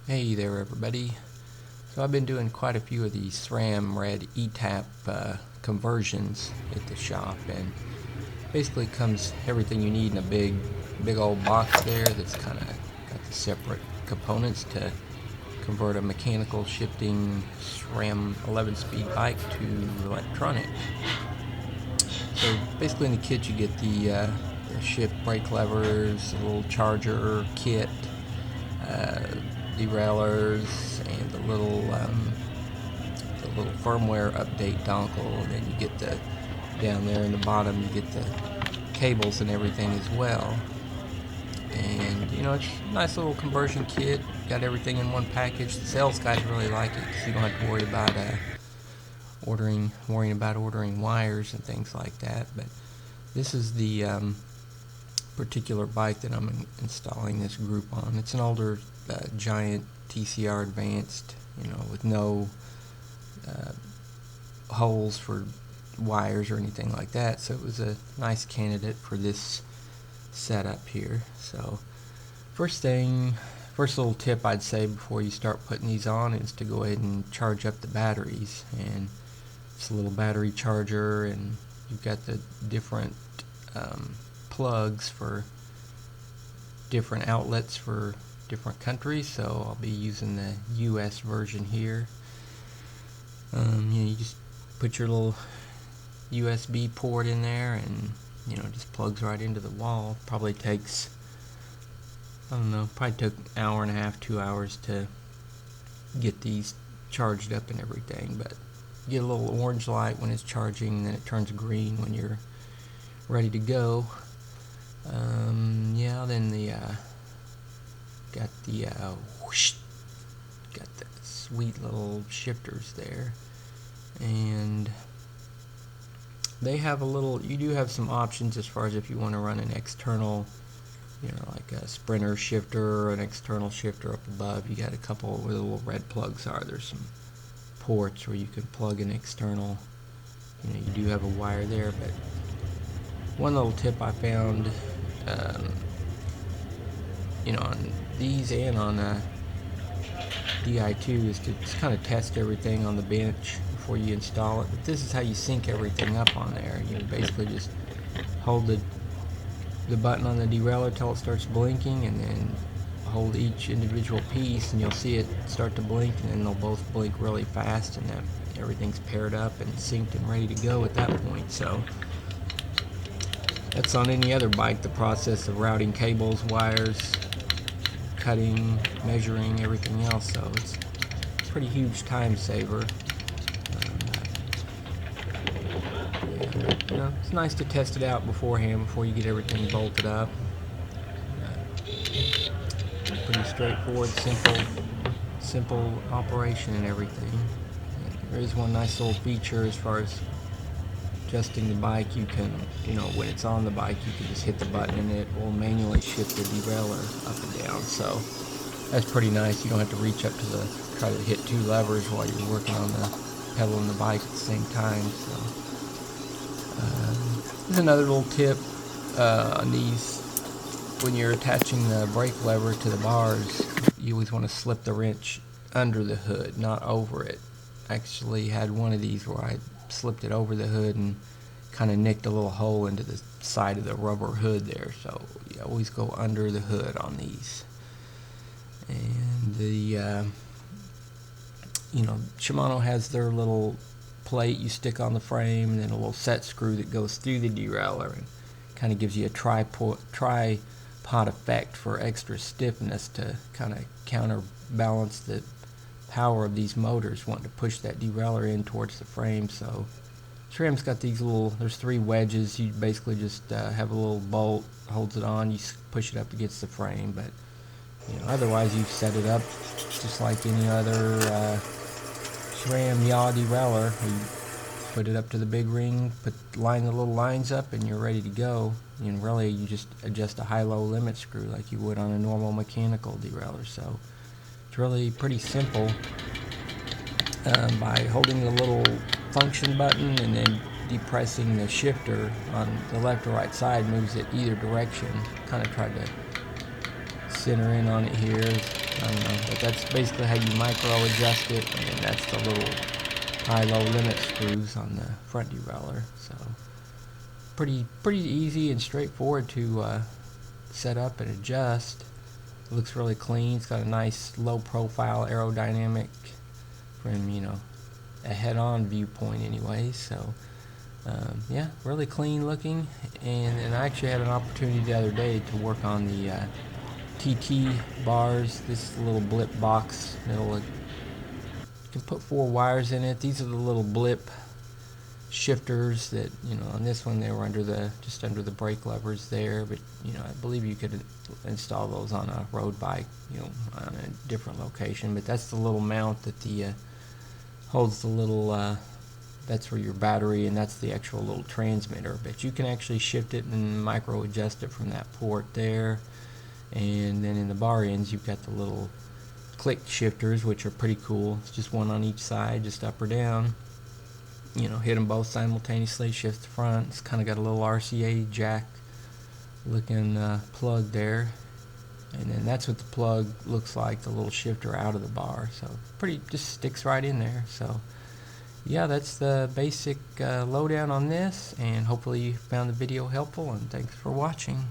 Hey there everybody. So I've been doing quite a few of these Sram Red eTap conversions at the shop, and basically comes everything you need in a big old box there that's kind of got the separate components to convert a mechanical shifting SRAM 11-speed bike to electronic. So basically in the kit you get the shift brake levers, a little charger kit, derailleurs, and the little firmware update dongle, and then you get the down there in the bottom you get the cables and everything as well. And you know, it's a nice little conversion kit, got everything in one package. The sales guys really like it because you don't have to worry about worrying about ordering wires and things like that. But this is the particular bike that I'm installing this group on. It's an older Giant TCR Advanced, you know, with no holes for wires or anything like that, so it was a nice candidate for this setup here. So first little tip I'd say before you start putting these on is to go ahead and charge up the batteries. And it's a little battery charger, and you've got the different plugs for different outlets for different countries. So I'll be using the US version here. You just put your little USB port in there, and you know, just plugs right into the wall. Probably takes, I don't know, probably took an hour and a half, 2 hours to get these charged up and everything. But you get a little orange light when it's charging, and then it turns green when you're ready to go. Yeah, then the got the got the sweet little shifters there, and they have a little, you do have some options as far as if you want to run an external, you know, like a sprinter shifter or an external shifter up above. You got a couple where the little red plugs are. There's some ports where you can plug an external, you know, you do have a wire there. But one little tip I found, you know, on these and on DI2 is to just kind of test everything on the bench before you install it. But this is how you sync everything up on there. You basically just hold the button on the derailleur till it starts blinking, and then hold each individual piece, and you'll see it start to blink, and then they'll both blink really fast, and then everything's paired up and synced and ready to go at that point. So that's on any other bike, the process of routing cables, wires, cutting, measuring, everything else. So it's a pretty huge time saver. You know, it's nice to test it out beforehand before you get everything bolted up. Pretty straightforward, simple operation and everything. And there is one nice little feature as far as adjusting the bike. You can, you know, when it's on the bike, you can just hit the button and it will manually shift the derailleur up and down. So that's pretty nice. You don't have to reach up to try to hit two levers while you're working on the pedal and the bike at the same time. So here's another little tip on these. When you're attaching the brake lever to the bars, you always want to slip the wrench under the hood, not over it. I actually had one of these where I slipped it over the hood and kind of nicked a little hole into the side of the rubber hood there. So you always go under the hood on these. And the you know, Shimano has their little plate you stick on the frame, and then a little set screw that goes through the derailleur and kind of gives you a tripod effect for extra stiffness to kind of counterbalance the power of these motors wanting to push that derailleur in towards the frame. So SRAM's got these little, there's 3 wedges. You basically just have a little bolt holds it on, you push it up against the frame. But you know, otherwise you set it up just like any other SRAM yaw derailleur. You put it up to the big ring, line the little lines up, and you're ready to go. And really you just adjust a high-low limit screw like you would on a normal mechanical derailleur. So it's really pretty simple. By holding the little function button and then depressing the shifter on the left or right side moves it either direction. Kind of tried to center in on it here. I don't know, but that's basically how you micro adjust it, and that's the little high-low limit screws on the front derailleur. So pretty easy and straightforward to set up and adjust. It looks really clean. It's got a nice low profile aerodynamic from, you know, a head-on viewpoint anyway. So yeah, really clean looking. And I actually had an opportunity the other day to work on the TT bars. This little BLIP box. You can put 4 wires in it. These are the little BLIP shifters that, you know, on this one they were just under the brake levers there, but you know, I believe you could install those on a road bike, you know, on a different location. But that's the little mount that holds the little that's where your battery, and that's the actual little transmitter. But you can actually shift it and micro adjust it from that port there. And then in the bar ends you've got the little click shifters, which are pretty cool. It's just one on each side, just up or down. You know, hit them both simultaneously, shift the front. It's kind of got a little RCA jack looking plug there. And then that's what the plug looks like, the little shifter out of the bar. So just sticks right in there. So yeah, that's the basic lowdown on this, and hopefully you found the video helpful, and thanks for watching.